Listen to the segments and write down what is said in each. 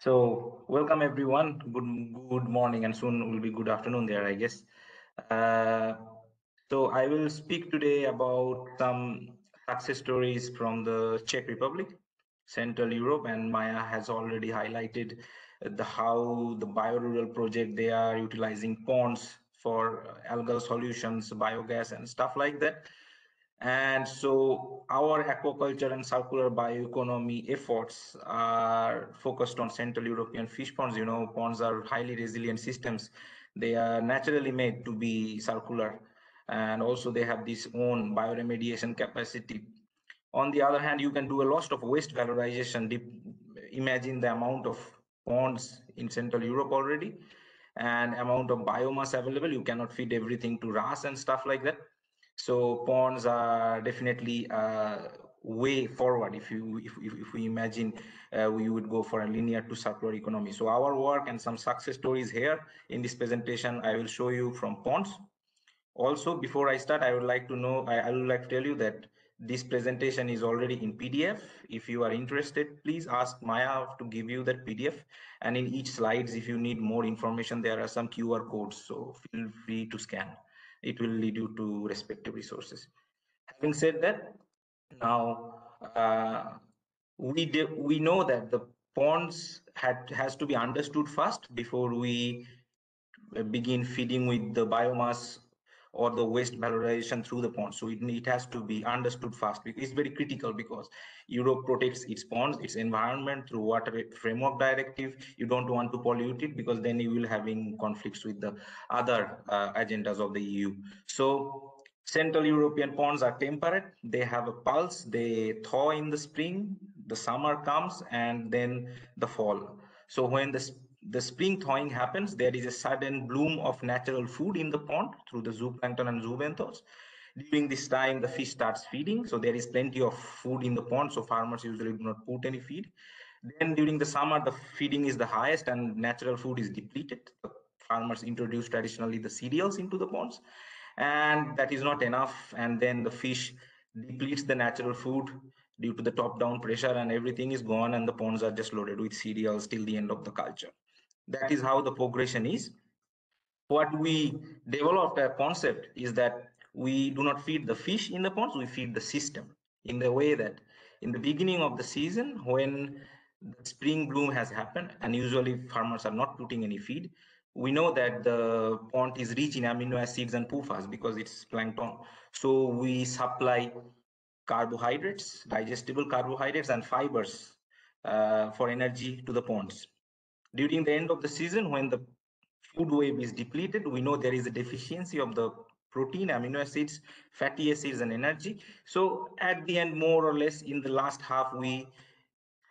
Welcome everyone. Good morning, and soon will be good afternoon there, I guess. Uh, I will speak today about some success stories from the Czech Republic, Central Europe, and Maya has already highlighted the how the biorural project they are utilizing ponds for algal solutions, biogas, and stuff like that. And so our aquaculture and circular bioeconomy efforts are focused on Central European fish ponds. You know, ponds are highly resilient systems. They are naturally made to be circular, and also they have this own bioremediation capacity. On the other hand, you can do a lot of waste valorization. Imagine the amount of ponds in Central Europe already and amount of biomass available. You cannot feed everything to RAS and stuff like that. So ponds are definitely a way forward. If we imagine we would go for a linear to circular economy. So our work and some success stories here in this presentation I will show you from ponds. Also, before I start, I would like to know, I would like to tell you that this presentation is already in PDF. If you are interested, please ask Maya to give you that PDF. And in each slides, if you need more information, there are some QR codes. So feel free to scan. It will lead you to respective resources. Having said that, now we know that the ponds has to be understood first before we begin feeding with the biomass or the waste valorization through the ponds. So it has to be understood fast. It's very critical because Europe protects its ponds, its environment through water framework directive. You don't want to pollute it because then you will having conflicts with the other agendas of the EU. So Central European ponds are temperate. They have a pulse. They thaw in the spring, the summer comes, and then the fall. So when the spring thawing happens, there is a sudden bloom of natural food in the pond through the zooplankton and zoobenthos. During this time, the fish starts feeding, so there is plenty of food in the pond, so farmers usually do not put any feed. Then during the summer, the feeding is the highest and natural food is depleted. The farmers introduce traditionally the cereals into the ponds, and that is not enough. And then the fish depletes the natural food due to the top-down pressure, and everything is gone, and the ponds are just loaded with cereals till the end of the culture. That is how the progression is. What we developed a concept is that we do not feed the fish in the ponds, we feed the system in the way that in the beginning of the season, when the spring bloom has happened, and usually farmers are not putting any feed, we know that the pond is rich in amino acids and PUFAs because it's plankton. So we supply carbohydrates, digestible carbohydrates, and fibers for energy to the ponds. During the end of the season, when the food web is depleted, we know there is a deficiency of the protein, amino acids, fatty acids, and energy. So at the end, more or less in the last half, we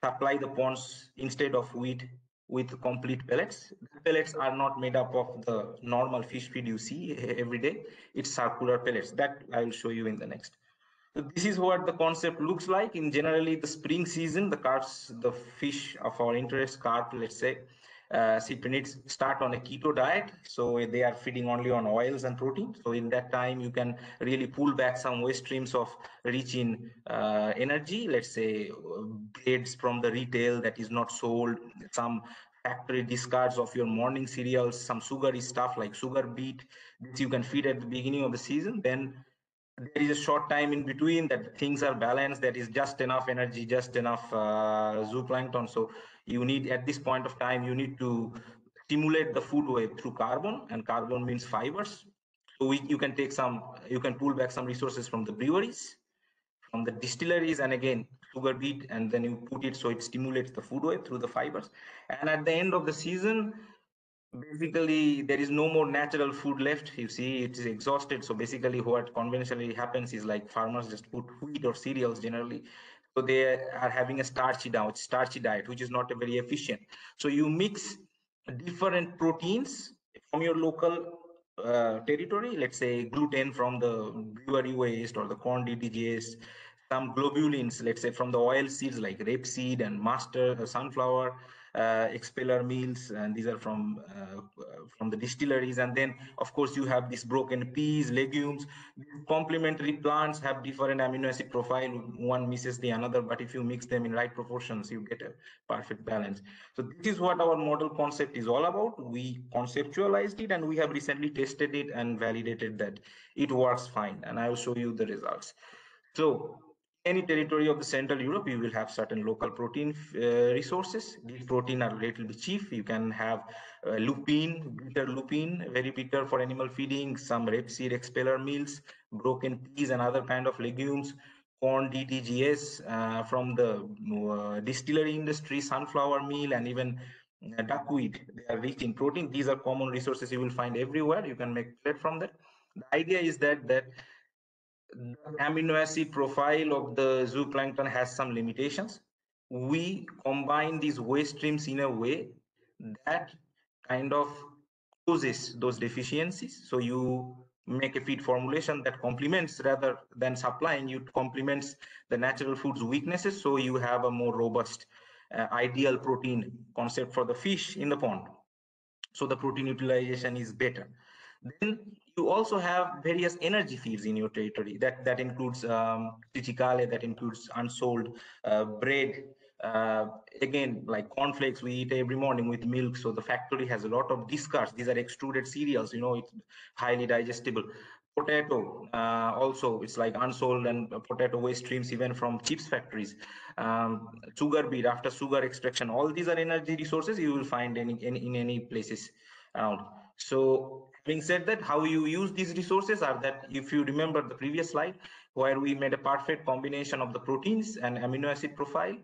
supply the ponds instead of wheat with complete pellets. The pellets are not made up of the normal fish feed you see every day. It's circular pellets that I will show you in the next. So this is what the concept looks like. In generally the spring season, the carps, the fish of our interest, carp, let's say, cyprinids start on a keto diet. So they are feeding only on oils and protein. So in that time, you can really pull back some waste streams of rich in energy, let's say breads from the retail that is not sold, some factory discards of your morning cereals, some sugary stuff like sugar beet. This you can feed at the beginning of the season. Then there is a short time in between that things are balanced, that is just enough energy, just enough zooplankton. So you need at this point of time you need to stimulate the food web through carbon, and carbon means fibers. So you can take some, you can pull back some resources from the breweries, from the distilleries, and again sugar beet, and then you put it so it stimulates the food web through the fibers. And at the end of the season, basically there is no more natural food left. You see, it is exhausted. So basically what conventionally happens is like farmers just put wheat or cereals generally, so they are having a starchy diet, which is not a very efficient. So you mix different proteins from your local territory, let's say gluten from the brewery waste or the corn DDGs, some globulins, let's say from the oil seeds like rapeseed and mustard or sunflower, expeller meals, and these are from the distilleries. And then of course you have these broken peas, legumes. Complementary plants have different amino acid profile. One misses the another, but if you mix them in right proportions, you get a perfect balance. So this is what our model concept is all about. We conceptualized it, and we have recently tested it and validated that it works fine, and I will show you the results. So any territory of the Central Europe, you will have certain local protein resources. These protein are relatively cheap. You can have lupine, bitter lupine, very bitter for animal feeding, some rapeseed expeller meals, broken peas and other kind of legumes, corn DDGS from the distillery industry, sunflower meal, and even duckweed. They are rich in protein. These are common resources you will find everywhere. You can make bread from that. The idea is that the amino acid profile of the zooplankton has some limitations. We combine these waste streams in a way that kind of closes those deficiencies. So you make a feed formulation that complements rather than supplying, you complements the natural food's weaknesses. So you have a more robust, ideal protein concept for the fish in the pond. So the protein utilization is better. Then you also have various energy feeds in your territory. That includes 𝐀𝐪𝐿𝐫𝐜𝐿, that includes unsold bread. Uh, Again, like cornflakes, we eat every morning with milk. So the factory has a lot of discards. These are extruded cereals. It's highly digestible. Potato, also it's like unsold and potato waste streams even from chips factories. Sugar beet after sugar extraction. All these are energy resources you will find in any places around. So having said that, how you use these resources are that, if you remember the previous slide where we made a perfect combination of the proteins and amino acid profile,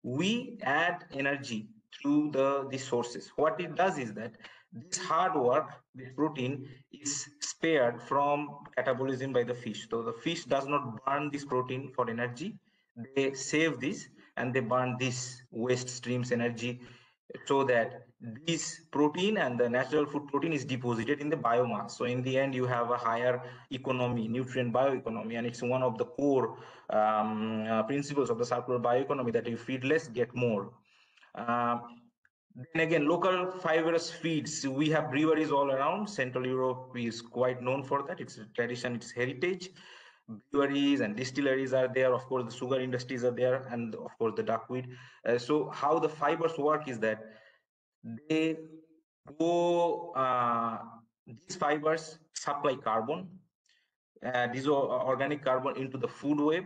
we add energy through these sources. What it does is that this hard work, this protein, is spared from catabolism by the fish. So the fish does not burn this protein for energy. They save this and they burn this waste streams energy, so that this protein and the natural food protein is deposited in the biomass. So in the end, you have a higher economy, nutrient bioeconomy, and it's one of the core principles of the circular bioeconomy, that you feed less, get more. Then again, local fibrous feeds. We have breweries all around. Central Europe is quite known for that. It's a tradition, it's heritage. Breweries and distilleries are there. Of course, the sugar industries are there, and of course, the duckweed. So how the fibers work is that they go, these fibers supply carbon, these are organic carbon, into the food web.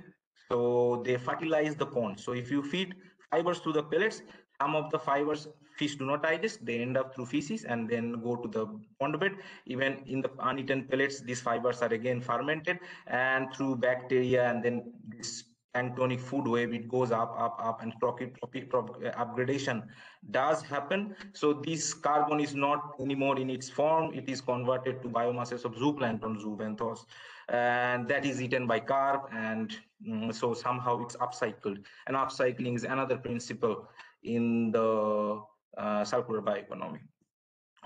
So they fertilize the pond. So if you feed fibers to the pellets, some of the fibers fish do not digest, they end up through feces and then go to the pond bed. Even in the uneaten pellets, these fibers are again fermented, and through bacteria and then this planktonic food web, it goes up, and upgradation does happen. So this carbon is not anymore in its form, it is converted to biomasses of zooplankton, zoobenthos, and that is eaten by carp, and so somehow it's upcycled. And upcycling is another principle in the circular bioeconomy.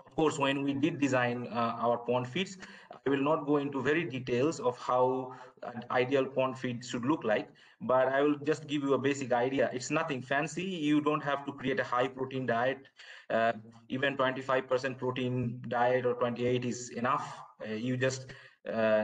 Of course, when we did design our pond feeds, I will not go into very details of how an ideal pond feed should look like, but I will just give you a basic idea. It's nothing fancy. You don't have to create a high protein diet. Uh, Even 25% protein diet or 28 is enough. You just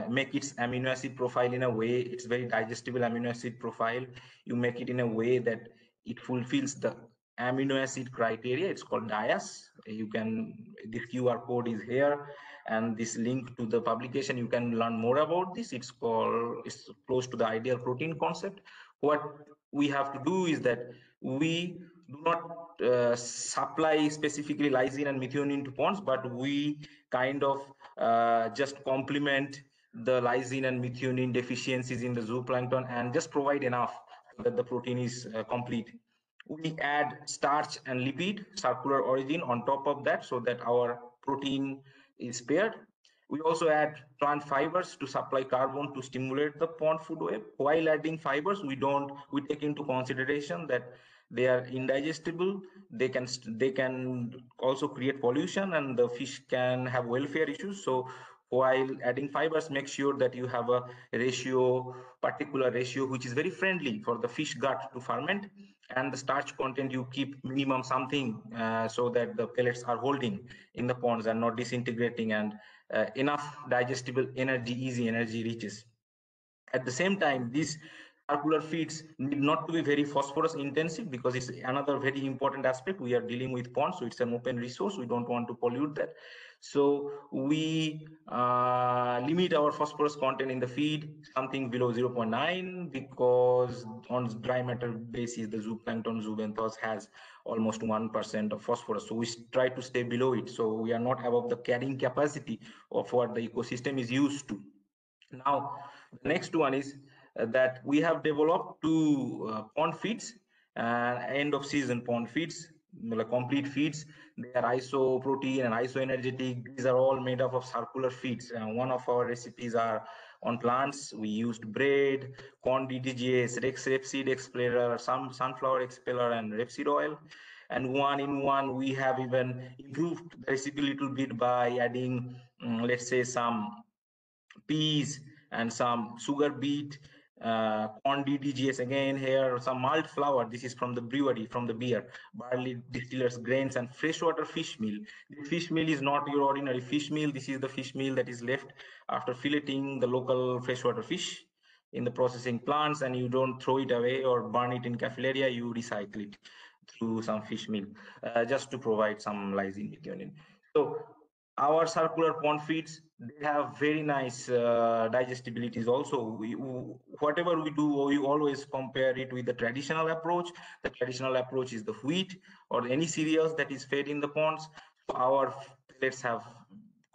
make its amino acid profile in a way, it's very digestible amino acid profile. You make it in a way that it fulfills the amino acid criteria. It's called DIAS. You can, the QR code is here, and this link to the publication, you can learn more about this. It's close to the ideal protein concept. What we have to do is that we do not supply specifically lysine and methionine to ponds, but we kind of just complement the lysine and methionine deficiencies in the zooplankton and just provide enough so that the protein is complete. We add starch and lipid, circular origin, on top of that, so that our protein is paired. We also add plant fibers to supply carbon to stimulate the pond food web. While adding fibers, we take into consideration that they are indigestible. They can also create pollution, and the fish can have welfare issues. So while adding fibers, make sure that you have a particular ratio which is very friendly for the fish gut to ferment, and the starch content you keep minimum something, so that the pellets are holding in the ponds and not disintegrating, and enough digestible energy, easy energy reaches. At the same time, these circular feeds need not to be very phosphorus intensive, because it's another very important aspect. We are dealing with ponds, so it's an open resource. We don't want to pollute that. So we limit our phosphorus content in the feed something below 0.9, because on dry matter basis, the zooplankton zoobenthos has almost 1% of phosphorus. So we try to stay below it. So we are not above the carrying capacity of what the ecosystem is used to. Now, the next one is that we have developed two pond feeds, end of season pond feeds, like complete feeds. They are isoprotein and isoenergetic. These are all made up of circular feeds. One of our recipes are on plants. We used bread, corn DDGS, rapeseed expeller, some sunflower expeller, and rapeseed oil. And one in one, we have even improved the recipe a little bit by adding, let's say, some peas and some sugar beet, corn DDGS again here, some malt flour. This is from the brewery, from the beer, barley distillers grains, and freshwater fish meal. The fish meal is not your ordinary fish meal. This is the fish meal that is left after filleting the local freshwater fish in the processing plants, and you don't throw it away or burn it in cafeteria, you recycle it through some fish meal, just to provide some lysine methionine. So our circular pond feeds, they have very nice digestibilities also. Whatever we do, we always compare it with the traditional approach. The traditional approach is the wheat or any cereals that is fed in the ponds. So our pellets have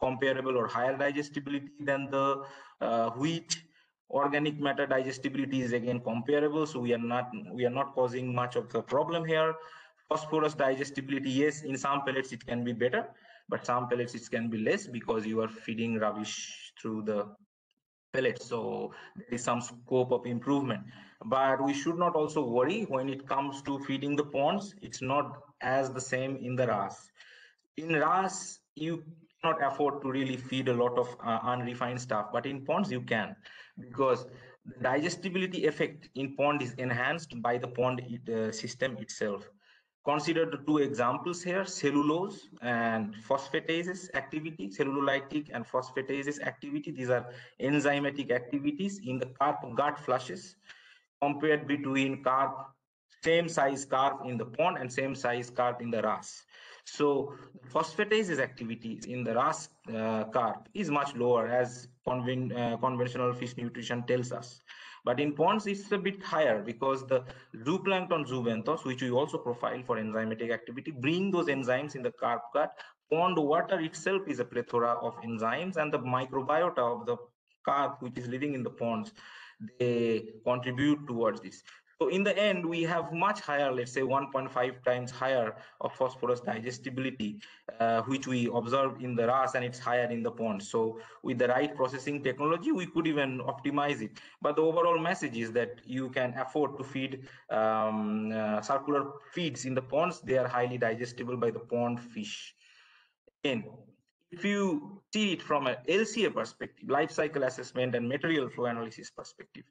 comparable or higher digestibility than the wheat. Organic matter digestibility is again comparable, so we are not causing much of the problem here. Phosphorus digestibility, yes, in some pellets it can be better, but some pellets it can be less, because you are feeding rubbish through the pellets. So there is some scope of improvement, but we should not also worry when it comes to feeding the ponds. It's not as the same in the RAS. In RAS, you cannot afford to really feed a lot of unrefined stuff, but in ponds you can, because the digestibility effect in pond is enhanced by the pond system itself. Consider the two examples here: cellulose and phosphatases activity, cellulolytic and phosphatases activity. These are enzymatic activities in the carp gut flushes, compared between carp, same size carp in the pond and same size carp in the RAS. So phosphatases activity in the RAS carp is much lower, as conventional fish nutrition tells us. But in ponds, it's a bit higher, because the zooplankton zoobenthos, which we also profile for enzymatic activity, bring those enzymes in the carp gut. Pond water itself is a plethora of enzymes, and the microbiota of the carp, which is living in the ponds, they contribute towards this. So in the end, we have much higher, let's say 1.5 times higher of phosphorus digestibility, which we observe in the RAS, and it's higher in the pond. So with the right processing technology, we could even optimize it. But the overall message is that you can afford to feed circular feeds in the ponds. They are highly digestible by the pond fish. Again, if you see it from an LCA perspective, life cycle assessment and material flow analysis perspective,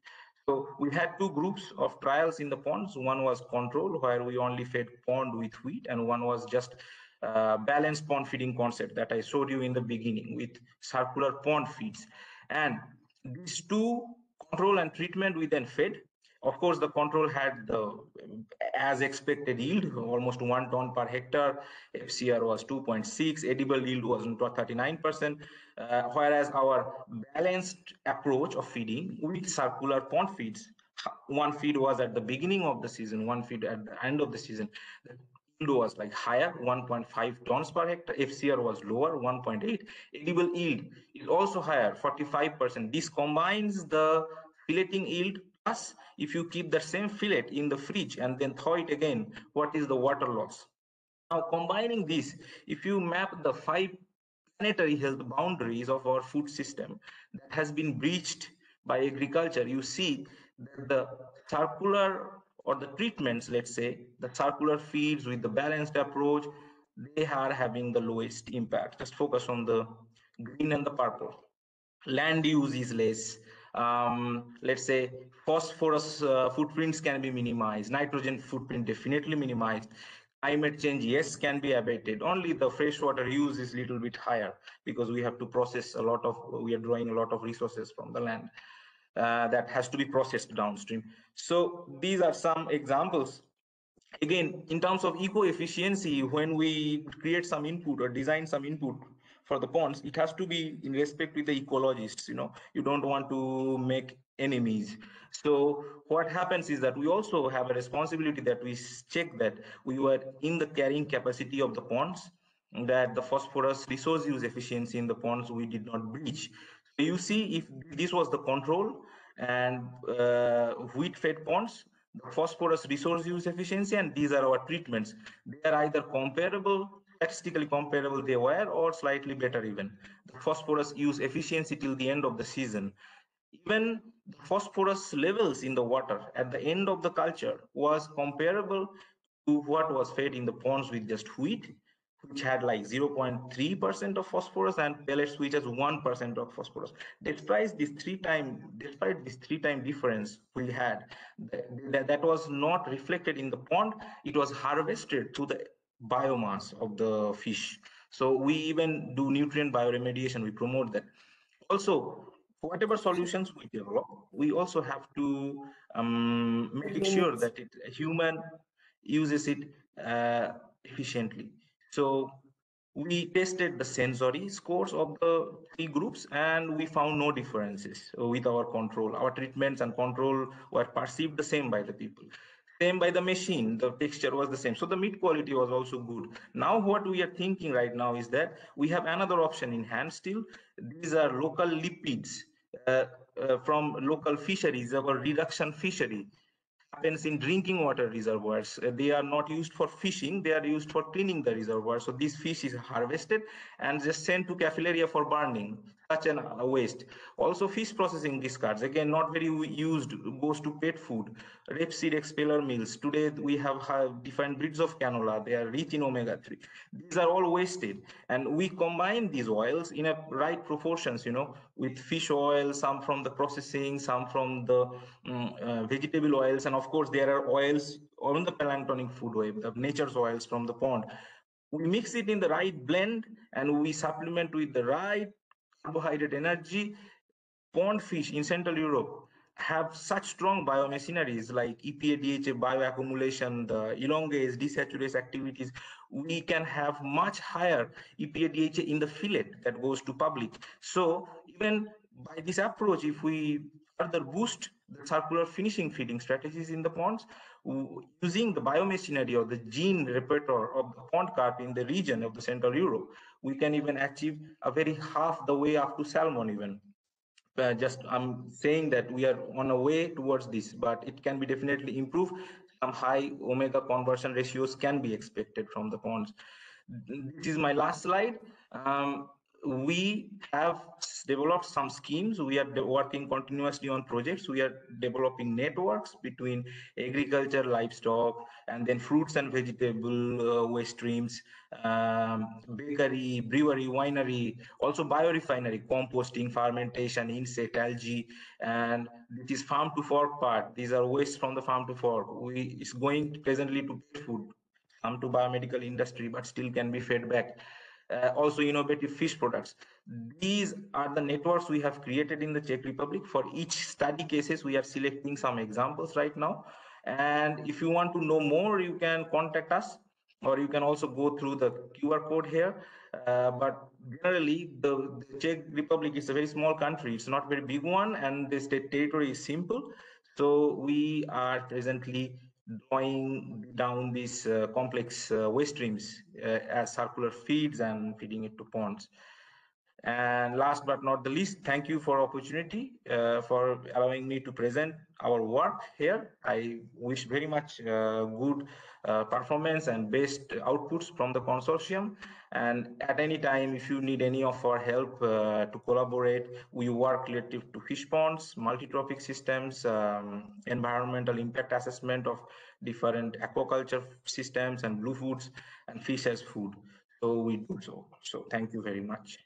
so we had two groups of trials in the ponds. One was control, where we only fed pond with wheat, and one was just balanced pond feeding concept that I showed you in the beginning with circular pond feeds. And these two, control and treatment, we then fed. Of course, the control had the as expected yield, almost 1 ton per hectare. FCR was 2.6, edible yield was 39%, whereas our balanced approach of feeding with circular pond feeds, one feed was at the beginning of the season, one feed at the end of the season. The yield was like higher, 1.5 tons per hectare. FCR was lower, 1.8. Edible yield is also higher, 45%. This combines the filleting yield, plus if you keep the same fillet in the fridge and then thaw it again, what is the water loss? Now, combining this, if you map the 5 planetary health boundaries of our food system that has been breached by agriculture, you see that the circular, or the treatments, let's say, the circular feeds with the balanced approach, they are having the lowest impact. Just focus on the green and the purple. Land use is less, let's say phosphorus footprints can be minimized, nitrogen footprint definitely minimized, climate change, yes, can be abated. Only the freshwater use is a little bit higher because we have to process a lot of, we are drawing a lot of resources from the land that has to be processed downstream. So these are some examples. Again, in terms of eco-efficiency, when we create some input or design some input for the ponds, it has to be in respect with the ecologists. You don't want to make enemies. So what happens is that we also have a responsibility that we check that we were in the carrying capacity of the ponds, that the phosphorus resource use efficiency in the ponds we did not breach. So you see, if this was the control and wheat fed ponds, the phosphorus resource use efficiency, and these are our treatments. They are either comparable, statistically comparable they were, or slightly better even. The phosphorus use efficiency till the end of the season. Even the phosphorus levels in the water at the end of the culture was comparable to what was fed in the ponds with just wheat, which had like 0.3% of phosphorus, and pellets which has 1% of phosphorus. Despite this three-time difference we had, that was not reflected in the pond. It was harvested to the biomass of the fish. So we even do nutrient bioremediation. We promote that. Also, whatever solutions we develop, we also have to make it sure that a human uses it efficiently. So we tested the sensory scores of the three groups, and we found no differences with our control. Our treatments and control were perceived the same by the people. Same by the machine, the texture was the same. So the meat quality was also good. Now what we are thinking right now is that we have another option in hand still. These are local lipids from local fisheries, our reduction fishery happens in drinking water reservoirs. They are not used for fishing, they are used for cleaning the reservoir. So this fish is harvested and just sent to cafillaria for burning, such an waste. Also fish processing discards, again not very used, goes to pet food. Rapeseed expeller meals, today we have different breeds of canola, they are rich in omega-3. These are all wasted, and we combine these oils in a right proportions, with fish oil, some from the processing, some from the vegetable oils, and of course there are oils on the planktonic food web, the nature's oils from the pond. We mix it in the right blend and we supplement with the right carbohydrate energy. Pond fish in Central Europe have such strong biomachineries like EPA, DHA, bioaccumulation, the elongase, desaturase activities. We can have much higher EPA, DHA in the fillet that goes to public. So even by this approach, if we further boost the circular finishing feeding strategies in the ponds, using the biomachinery or the gene repertoire of the pond carp in the region of the Central Europe, we can even achieve a very half the way up to salmon even. Just I'm saying that we are on a way towards this, but it can be definitely improved. Some high omega conversion ratios can be expected from the ponds. This is my last slide. We have developed some schemes. We are working continuously on projects. We are developing networks between agriculture, livestock, and then fruits and vegetable waste streams, bakery, brewery, winery, also biorefinery, composting, fermentation, insect, algae, and this is farm to fork part. These are waste from the farm to fork. It's going presently to pet food, some to biomedical industry, but still can be fed back. Also innovative fish products. These are the networks we have created in the Czech Republic. For each study cases, we are selecting some examples right now. And if you want to know more, you can contact us, or you can also go through the QR code here. But generally, the Czech Republic is a very small country. It's not a very big one, and the state territory is simple. So we are presently drawing down these complex waste streams as circular feeds and feeding it to ponds. And last but not the least, thank you for opportunity for allowing me to present our work here. I wish very much good performance and best outputs from the consortium. And at any time, if you need any of our help to collaborate, we work relative to fish ponds, multi-trophic systems, environmental impact assessment of different aquaculture systems and blue foods and fish as food. So we do so. So thank you very much.